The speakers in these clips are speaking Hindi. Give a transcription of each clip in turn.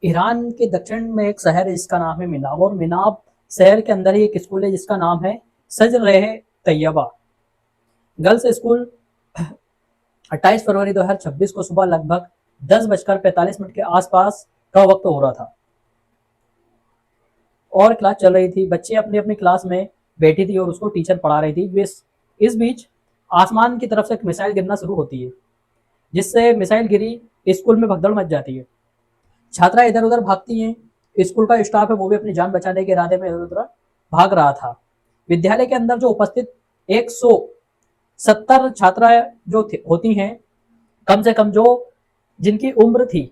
ईरान के दक्षिण में एक शहर है जिसका नाम है मिनाब, और मिनाब शहर के अंदर ही एक स्कूल है जिसका नाम है सजर तैयबा गर्ल्स स्कूल। 28 फरवरी 2026 को सुबह लगभग 10:45 के आसपास का वक्त हो रहा था और क्लास चल रही थी। बच्चे अपनी अपनी क्लास में बैठी थी और उसको टीचर पढ़ा रही थी। इस बीच आसमान की तरफ से एक मिसाइल गिरना शुरू होती है, जिससे मिसाइल गिरी स्कूल में भगदड़ मच जाती है। छात्रा इधर उधर भागती हैं। स्कूल का स्टाफ है वो भी अपनी जान बचाने के इरादे में इधर उधर भाग रहा था। विद्यालय के अंदर जो उपस्थित 170 छात्राएं जो होती हैं, कम से कम जो जिनकी उम्र थी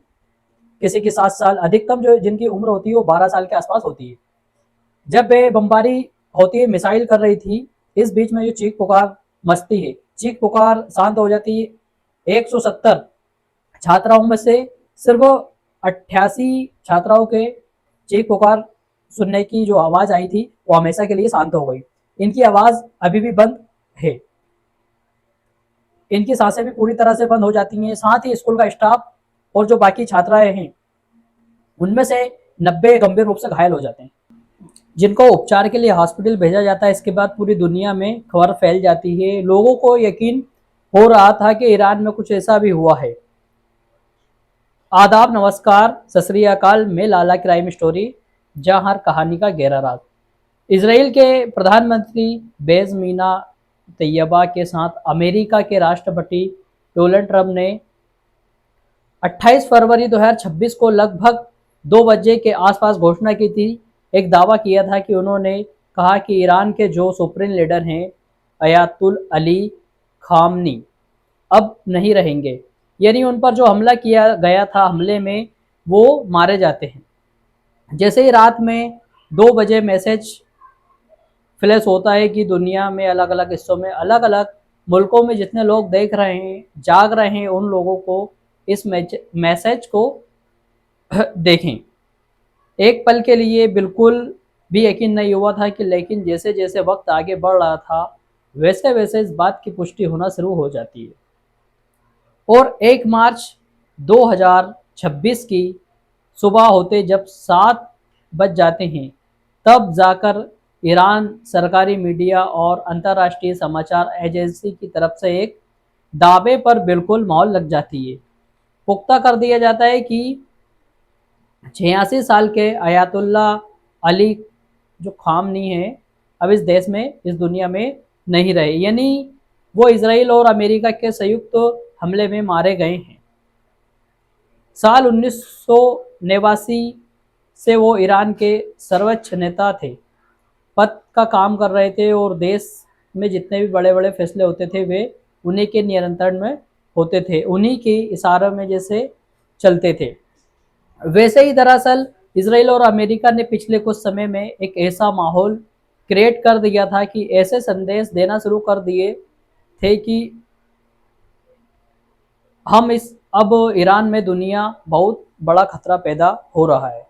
किसी की 7 साल, अधिकतम जो जिनकी उम्र होती है वो 12 साल के आसपास होती है। जब वे बमबारी होती है, मिसाइल कर रही थी, इस बीच में जो चीख पुकार मचती है, चीख पुकार शांत हो जाती है। 170 छात्राओं में से सिर्फ 88 छात्राओं के चीख पुकार सुनने की जो आवाज आई थी वो हमेशा के लिए शांत हो गई। इनकी आवाज अभी भी बंद है, इनकी सांसें भी पूरी तरह से बंद हो जाती हैं। साथ ही स्कूल का स्टाफ और जो बाकी छात्राएं हैं उनमें से 90 गंभीर रूप से घायल हो जाते हैं, जिनको उपचार के लिए हॉस्पिटल भेजा जाता है। इसके बाद पूरी दुनिया में खबर फैल जाती है। लोगों को यकीन हो रहा था कि ईरान में कुछ ऐसा भी हुआ है। आदाब, नमस्कार, सत श्री अकाल। मैं लाला क्राइम स्टोरी, जहां हर कहानी का गहरा राज। इसराइल के प्रधानमंत्री बेंजामिन तैयबा के साथ अमेरिका के राष्ट्रपति डोनाल्ड ट्रंप ने 28 फरवरी 2026 को लगभग 2 बजे के आसपास घोषणा की थी। एक दावा किया था कि उन्होंने कहा कि ईरान के जो सुप्रीम लीडर हैं अयातुल अली खामनी अब नहीं रहेंगे, यानी उन पर जो हमला किया गया था, हमले में वो मारे जाते हैं। जैसे ही रात में 2 बजे मैसेज फ्लैश होता है कि दुनिया में अलग अलग हिस्सों में, अलग अलग मुल्कों में जितने लोग देख रहे हैं, जाग रहे हैं, उन लोगों को इस मैसेज को देखें। एक पल के लिए बिल्कुल भी यकीन नहीं हुआ था कि, लेकिन जैसे जैसे वक्त आगे बढ़ रहा था वैसे वैसे इस बात की पुष्टि होना शुरू हो जाती है। और 1 मार्च 2026 की सुबह होते जब 7 बज जाते हैं, तब जाकर ईरान सरकारी मीडिया और अंतर्राष्ट्रीय समाचार एजेंसी की तरफ से एक दावे पर बिल्कुल मोहर लग जाती है। पुख्ता कर दिया जाता है कि 86 साल के अयातुल्ला अली जो खामनी है अब इस देश में, इस दुनिया में नहीं रहे, यानी वो इसराइल और अमेरिका के संयुक्त हमले में मारे गए हैं। साल 1989 से वो ईरान के सर्वोच्च नेता थे, पद का काम कर रहे थे, और देश में जितने भी बड़े बड़े फैसले होते थे वे उन्हीं के नियंत्रण में होते थे, उन्हीं के इशारों में जैसे चलते थे। वैसे ही दरअसल इसराइल और अमेरिका ने पिछले कुछ समय में एक ऐसा माहौल क्रिएट कर दिया था कि ऐसे संदेश देना शुरू कर दिए थे कि हम इस अब ईरान में दुनिया बहुत बड़ा खतरा पैदा हो रहा है।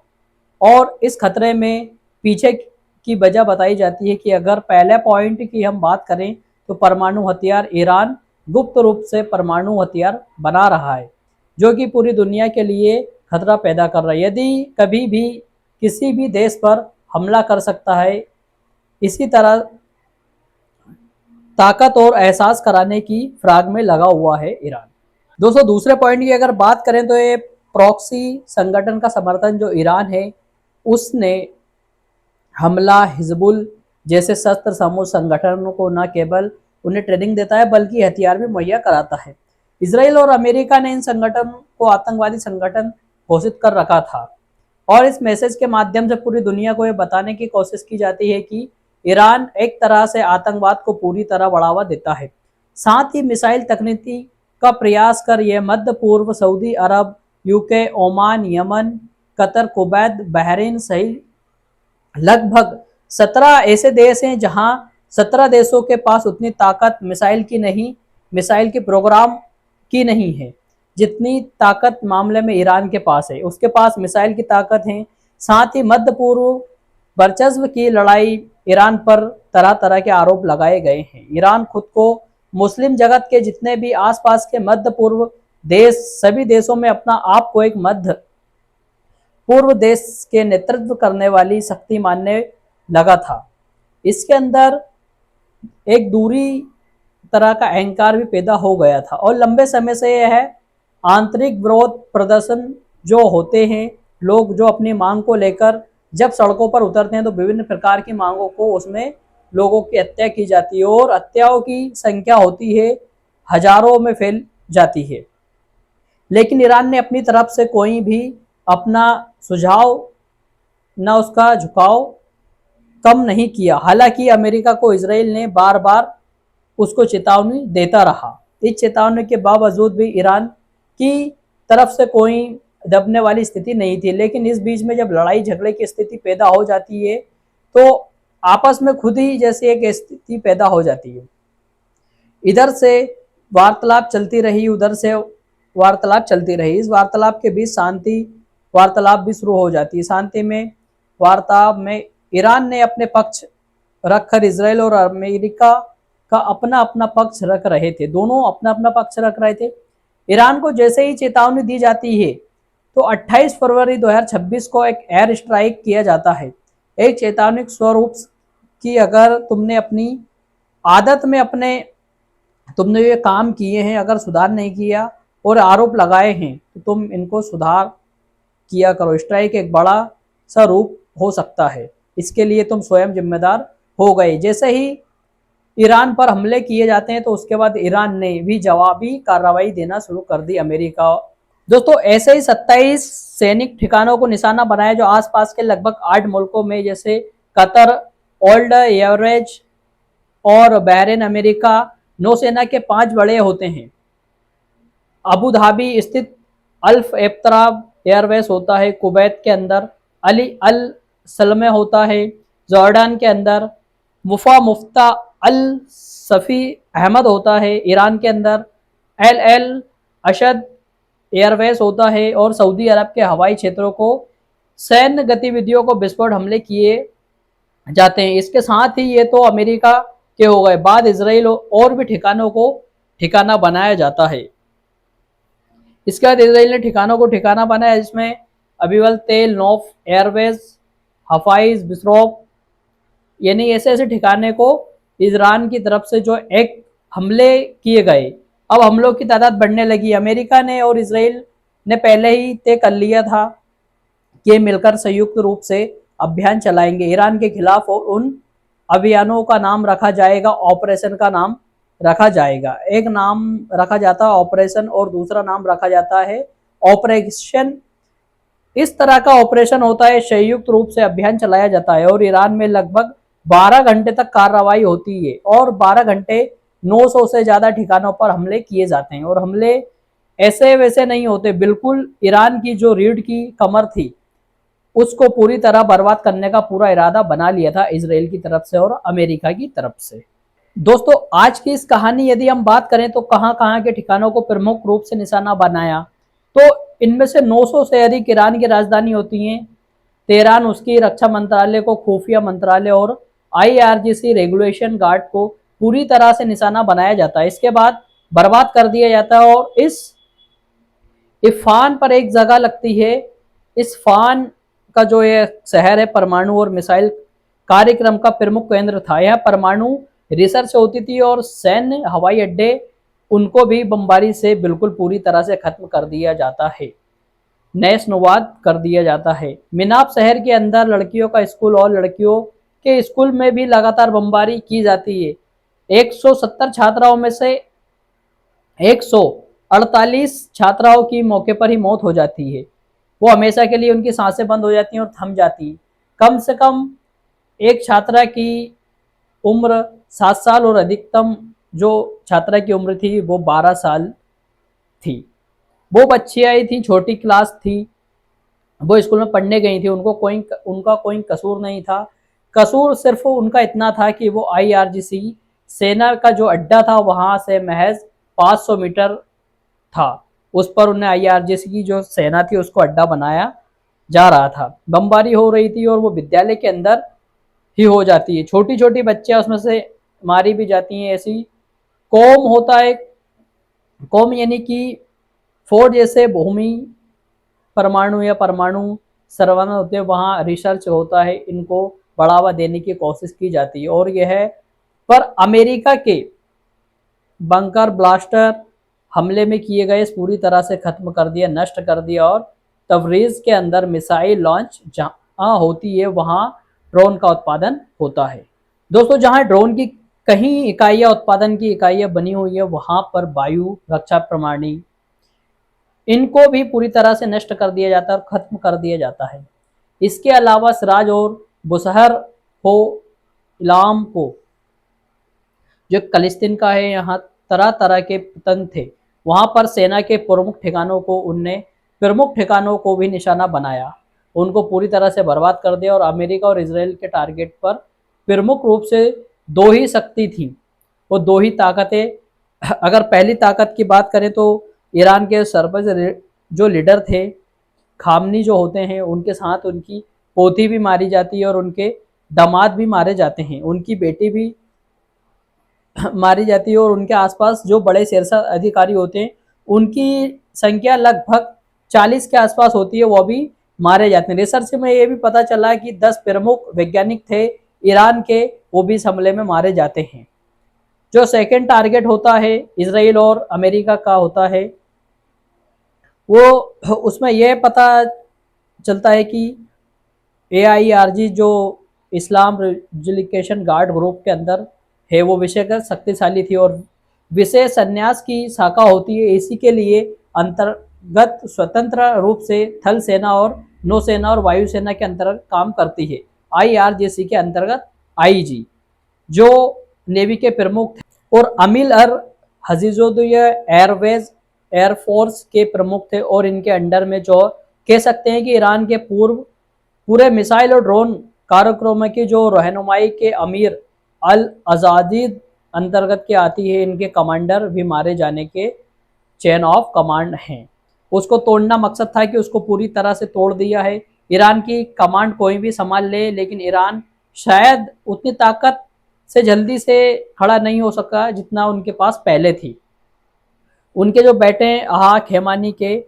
और इस खतरे में पीछे की वजह बताई जाती है कि अगर पहले पॉइंट की हम बात करें तो परमाणु हथियार, ईरान गुप्त रूप से परमाणु हथियार बना रहा है, जो कि पूरी दुनिया के लिए खतरा पैदा कर रहा है। यदि कभी भी किसी भी देश पर हमला कर सकता है, इसी तरह ताकत और एहसास कराने की फ्राग में लगा हुआ है ईरान। दोस्तों, दूसरे पॉइंट की अगर बात करें तो ये प्रॉक्सी संगठन का समर्थन जो ईरान है उसने हमला हिजबुल जैसे शस्त्र समूह संगठनों को न केवल उन्हें ट्रेनिंग देता है बल्कि हथियार भी मुहैया कराता है। इसराइल और अमेरिका ने इन संगठन को आतंकवादी संगठन घोषित कर रखा था, और इस मैसेज के माध्यम से पूरी दुनिया को यह बताने की कोशिश की जाती है कि ईरान एक तरह से आतंकवाद को पूरी तरह बढ़ावा देता है। साथ ही मिसाइल तकनीकी का प्रयास कर यह मध्य पूर्व, Saudi Arab, UK, Oman, Yemen, Qatar, Kuwait, Bahrain सहित लगभग 17 ऐसे देश हैं जहां 17 देशों के पास उतनी ताकत मिसाइल की प्रोग्राम की नहीं है जितनी ताकत मामले में ईरान के पास है। उसके पास मिसाइल की ताकत है। साथ ही मध्य पूर्व वर्चस्व की लड़ाई ईरान पर तरह तरह के आरोप लगाए गए हैं। ईरान खुद को मुस्लिम जगत के जितने भी आसपास के मध्य पूर्व देश, सभी देशों में अपना आप को एक मध्य पूर्व देश के नेतृत्व करने वाली शक्ति मानने लगा था। इसके अंदर एक दूरी तरह का अहंकार भी पैदा हो गया था और लंबे समय से यह आंतरिक विरोध प्रदर्शन जो होते हैं, लोग जो अपनी मांग को लेकर जब सड़कों पर उतरते हैं तो विभिन्न प्रकार की मांगों को उसमें लोगों की हत्या की जाती है और हत्याओं की संख्या होती है हजारों में फैल जाती है। लेकिन ईरान ने अपनी तरफ से कोई भी अपना सुझाव न उसका झुकाव कम नहीं किया। हालांकि अमेरिका को इजराइल ने बार बार उसको चेतावनी देता रहा। इस चेतावनी के बावजूद भी ईरान की तरफ से कोई दबने वाली स्थिति नहीं थी। लेकिन इस बीच में जब लड़ाई झगड़े की स्थिति पैदा हो जाती है तो आपस में खुद ही जैसी एक स्थिति पैदा हो जाती है। इधर से वार्तालाप चलती रही, उधर से वार्तालाप चलती रही। इस वार्तालाप के बीच शांति वार्तालाप भी शुरू हो जाती है। शांति में वार्तालाप में ईरान ने अपने पक्ष रखकर इजराइल और अमेरिका का अपना अपना पक्ष रख रहे थे। दोनों अपना अपना पक्ष रख रहे थे। ईरान को जैसे ही चेतावनी दी जाती है तो 28 फरवरी 2026 को एक एयर स्ट्राइक किया जाता है। एक चेतावनी स्वरूप कि अगर तुमने अपनी आदत में तुमने ये काम किए हैं, अगर सुधार नहीं किया और आरोप लगाए हैं तो तुम इनको सुधार किया करो। स्ट्राइक एक बड़ा सा रूप हो सकता है, इसके लिए तुम स्वयं जिम्मेदार हो गए। जैसे ही ईरान पर हमले किए जाते हैं तो उसके बाद ईरान ने भी जवाबी कार्रवाई देना शुरू कर दी। अमेरिका दोस्तों ऐसे ही 27 सैनिक ठिकानों को निशाना बनाया जो आसपास के लगभग 8 मुल्कों में जैसे कतर, ओल्ड एवरेज और बहरीन। अमेरिका नौसेना के 5 बड़े होते हैं। अबू धाबी स्थित अल्फ एफ्तराब एयरवेस होता है, कुवैत के अंदर अली अल सलमे होता है, जॉर्डन के अंदर मुफ्ता अल सफ़ी अहमद होता है, ईरान के अंदर एल एल अशद एयरवेस होता है और सऊदी अरब के हवाई क्षेत्रों को सैन्य गतिविधियों को विस्फोट हमले किए जाते हैं। इसके साथ ही ये तो अमेरिका के हो गए, बाद इसराइल और भी ठिकानों को ठिकाना बनाया जाता है। इसके बाद इसराइल ने ठिकानों को ठिकाना बनाया जिसमें अबीवल तेल नोफ एयरवेज, हफाइज बिस्रोफ, यानी ऐसे ऐसे ठिकाने को ईरान की तरफ से जो एक हमले किए गए। अब हमलों की तादाद बढ़ने लगी। अमेरिका ने और इसराइल ने पहले ही तय कर लिया था कि मिलकर संयुक्त रूप से अभियान चलाएंगे ईरान के खिलाफ और उन अभियानों का नाम रखा जाएगा, ऑपरेशन का नाम रखा जाएगा। एक नाम रखा जाता है ऑपरेशन और दूसरा नाम रखा जाता है ऑपरेशन। इस तरह का ऑपरेशन होता है, संयुक्त रूप से अभियान चलाया जाता है और ईरान में लगभग 12 घंटे तक कार्रवाई होती है और 12 घंटे 900 से ज्यादा ठिकानों पर हमले किए जाते हैं। और हमले ऐसे वैसे नहीं होते, बिल्कुल ईरान की जो रीढ़ की कमर थी उसको पूरी तरह बर्बाद करने का पूरा इरादा बना लिया था इजराइल की तरफ से और अमेरिका की तरफ से। दोस्तों आज की इस कहानी यदि हम बात करें तो कहां कहां के ठिकानों को प्रमुख रूप से निशाना बनाया, तो इनमें से 900 से अधिक ईरान की राजधानी होती हैं। तेहरान उसकी रक्षा मंत्रालय को, खुफिया मंत्रालय और IRGC रेगुलेशन गार्ड को पूरी तरह से निशाना बनाया जाता है। इसके बाद बर्बाद कर दिया जाता है और इस इफ़ान पर एक जगह लगती है। इस फान का जो ये शहर है परमाणु और मिसाइल कार्यक्रम का प्रमुख केंद्र था। यह परमाणु रिसर्च होती थी और सैन्य हवाई अड्डे उनको भी बमबारी से बिल्कुल पूरी तरह से खत्म कर दिया जाता है, नैशनवाद कर दिया जाता है। मिनाब शहर के अंदर लड़कियों का स्कूल और लड़कियों के स्कूल में भी लगातार बमबारी की जाती है। 170 छात्राओं में से 148 छात्राओं की मौके पर ही मौत हो जाती है। वो हमेशा के लिए उनकी सांसें बंद हो जाती हैं और थम जाती। कम से कम एक छात्रा की उम्र 7 साल और अधिकतम जो छात्रा की उम्र थी वो 12 साल थी। वो बच्ची आई थी, छोटी क्लास थी, वो स्कूल में पढ़ने गई थी, उनका कोई कसूर नहीं था। कसूर सिर्फ उनका इतना था कि वो IRGC सेना का जो अड्डा था वहां से महज 500 मीटर था, उस पर उन्हें IRGC की जो सेना थी उसको अड्डा बनाया जा रहा था। बमबारी हो रही थी और वो विद्यालय के अंदर ही हो जाती है। छोटी छोटी बच्चियां उसमें से मारी भी जाती हैं। ऐसी कौम होता है, कौम यानी कि फोर्ट जैसे भूमि परमाणु या परमाणु सर्वाना होते हैं, वहाँ रिसर्च होता है, इनको बढ़ावा देने की कोशिश की जाती है। और यह पर अमेरिका के बंकर ब्लास्टर हमले में किए गए पूरी तरह से खत्म कर दिया, नष्ट कर दिया। और तबरीज के अंदर मिसाइल लॉन्च जहाँ होती है वहाँ ड्रोन का उत्पादन होता है। दोस्तों, जहाँ ड्रोन की कहीं इकाइयाँ, उत्पादन की इकाइयाँ बनी हुई है, वहाँ पर वायु रक्षा प्रणाली, इनको भी पूरी तरह से नष्ट कर दिया जाता है और खत्म कर दिया जाता है। इसके अलावा सिराज और बुशहर को, इलाम को, जो कलिस्तीन का है, यहाँ तरह तरह के पतन थे। वहां पर सेना के प्रमुख ठिकानों को भी निशाना बनाया, उनको पूरी तरह से बर्बाद कर दिया। और अमेरिका और इसराइल के टारगेट पर प्रमुख रूप से दो ही शक्ति थी, वो दो ही ताकतें। अगर पहली ताकत की बात करें तो ईरान के सरबज जो लीडर थे, खामनी जो होते हैं, उनके साथ उनकी पोती भी मारी जाती है और उनके दामाद भी मारे जाते हैं, उनकी बेटी भी मारी जाती है। और उनके आसपास जो बड़े शेरशाह अधिकारी होते हैं, उनकी संख्या लगभग 40 के आसपास होती है, वो भी मारे जाते हैं। रिसर्च में ये भी पता चला कि 10 प्रमुख वैज्ञानिक थे ईरान के, वो भी इस हमले में मारे जाते हैं। जो सेकंड टारगेट होता है इसराइल और अमेरिका का होता है, वो उसमें यह पता चलता है कि AIRG जो इस्लाम रिजलिकेशन गार्ड ग्रुप के अंदर है, वो विषयगत शक्तिशाली थी और विशेष संन्यास की शाखा होती है। इसी के लिए अंतर्गत स्वतंत्र रूप से थल सेना और नौसेना और वायुसेना के अंतर्गत काम करती है। IRGC के अंतर्गत IG जो नेवी के प्रमुख थे, और अमील अर हजीजुद्दीन एयरवेज एयरफोर्स के प्रमुख थे। और इनके अंडर में जो कह सकते हैं कि ईरान के पूरे मिसाइल और ड्रोन कार्यक्रम की जो रहनुमाई के अमीर अल अजादीद अंतर्गत के आती है। इनके कमांडर भी मारे जाने के चेन ऑफ कमांड हैं। उसको तोड़ना मकसद था कि उसको पूरी तरह से तोड़ दिया है। ईरान की कमांड कोई भी संभाल ले, लेकिन ईरान शायद उतनी ताकत से जल्दी से खड़ा नहीं हो सका जितना उनके पास पहले थी। उनके जो बेटे अहा खेमानी के,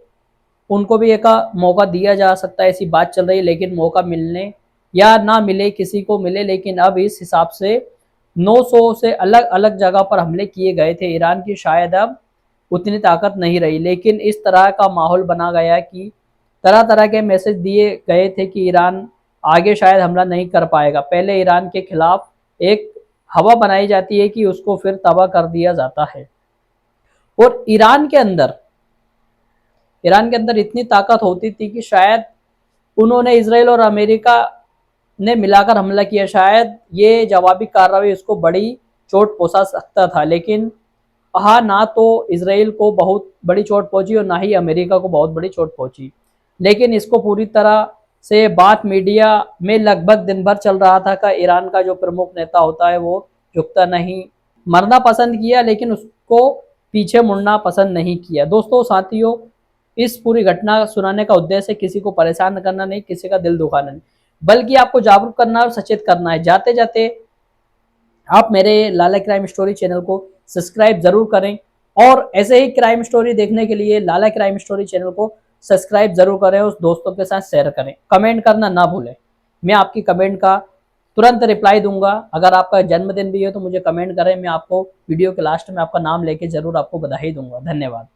उनको भी एक मौका दिया जा सकता है, ऐसी बात चल रही है। लेकिन मौका मिलने या ना मिले, किसी को मिले, लेकिन अब इस हिसाब से 900 से अलग अलग जगह पर हमले किए गए थे। ईरान की शायद अब उतनी ताकत नहीं रही, लेकिन इस तरह का माहौल बना गया कि तरह तरह के मैसेज दिए गए थे कि ईरान आगे शायद हमला नहीं कर पाएगा। पहले ईरान के खिलाफ एक हवा बनाई जाती है कि उसको फिर तबाह कर दिया जाता है। और ईरान के अंदर इतनी ताकत होती थी कि शायद उन्होंने इसराइल और अमेरिका ने मिलाकर हमला किया, शायद ये जवाबी कार्रवाई उसको बड़ी चोट पहुंचा सकता था। लेकिन ना तो इसराइल को बहुत बड़ी चोट पहुंची और ना ही अमेरिका को बहुत बड़ी चोट पहुंची। लेकिन इसको पूरी तरह से बात मीडिया में लगभग दिन भर चल रहा था कि ईरान का जो प्रमुख नेता होता है वो झुकता नहीं, मरना पसंद किया लेकिन उसको पीछे मुड़ना पसंद नहीं किया। दोस्तों, साथियों, इस पूरी घटना सुनाने का उद्देश्य किसी को परेशान करना नहीं, किसी का दिल दुखाना नहीं, बल्कि आपको जागरूक करना और सचेत करना है। जाते जाते आप मेरे लाला क्राइम स्टोरी चैनल को सब्सक्राइब जरूर करें, और ऐसे ही क्राइम स्टोरी देखने के लिए लाला क्राइम स्टोरी चैनल को सब्सक्राइब जरूर करें, उस दोस्तों के साथ शेयर करें, कमेंट करना ना भूलें। मैं आपकी कमेंट का तुरंत रिप्लाई दूंगा। अगर आपका जन्मदिन भी है तो मुझे कमेंट करें, मैं आपको वीडियो के लास्ट में आपका नाम लेके जरूर आपको बधाई दूंगा। धन्यवाद।